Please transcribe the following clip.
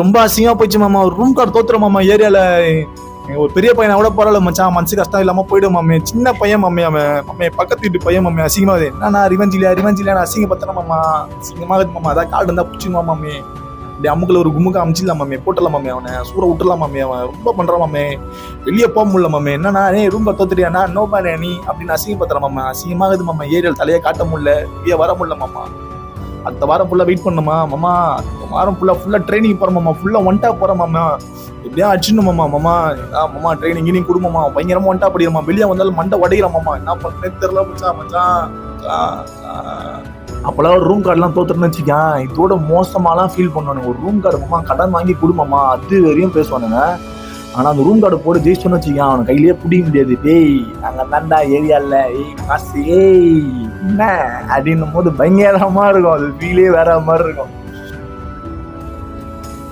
ரொம்ப அசிங்கமா போயிடுச்சு மாமா. ஒரு ரூம் கார்டு தோத்துறோம் மாமா ஏரியால. ஒரு பெரிய பையனை கூட பரவாயில்ல மச்சான், மனசு கஷ்டம் இல்லாம போயிடும் மாமே. சின்ன பையன் மாமே அவன். மாமே பக்கத்து வீட்டு பையன் மாமே. அசிங்கமா என்னன்னா ரிவெஞ்சிலியா அசிங்க பத்திரம் மாமா. அசிங்கமா இருக்கு மாமா. அதான் கார்டு இருந்தா பிடிச்சிமா மாமே. இப்படி அமுக்குல ஒரு குமுக்கு அமிச்சிடலாம் மாமே. போட்டலாம் மாமே. அவனை சூற விட்டுலாம் மாமே. அவன் ரொம்ப பண்றான் மாமே. வெளியே போக முடியல மாமே. என்னன்னா ரூம் கார்டு தோத்துறியானா நோ பானே நீ அப்படின்னு அசிங்க பத்திரம் மாமா. அசிங்கமா இருக்குது மாமா. ஏரியால தலையை காட்ட முடியல. வெளியே வர முடியல மாமா. அடுத்த வாரம் ஃபுல்லா வெயிட் பண்ணுமா மாமா. வாரம் ஃபுல்லா ட்ரைனிங் போறோம் மாமா. ஃபுல்லா ஒன்டா போறோம் மாமா. எப்படியா அடிச்சுன்னு மாமா. மாமா ட்ரைனிங் இனி கொடுமாமா. பயங்கரமா ஒன்டா படிக்கிறோமா. வெளியே வந்தாலும் மண்டை உடைக்கிறோம் மாமா. என்ன பண்றேன்னு தெரியல மச்சான். அப்பெல்லாம் ரூம் கார்டுலாம் தோத்துறேன்னு வச்சுக்கேன். இதோட மோசமாலாம் ஃபீல் பண்ணுவானுங்க. ஒரு ரூம் கார்டு மாமா கடன் வாங்கி கொடுமாமா அது வரையும் பேசுவானுங்க. ஆனா அந்த ரூம் கார்டு போட்டு ஜெயிச்சோன்னு வச்சுக்கேன் அவனை கையிலேயே பிடிக்க முடியாது. டேய் நாங்க தாண்டா ஏரியால காசு என்ன அப்படின்னும் போது பயங்கரமா இருக்கும். அது ஃபீலே வேற மாதிரி இருக்கும்.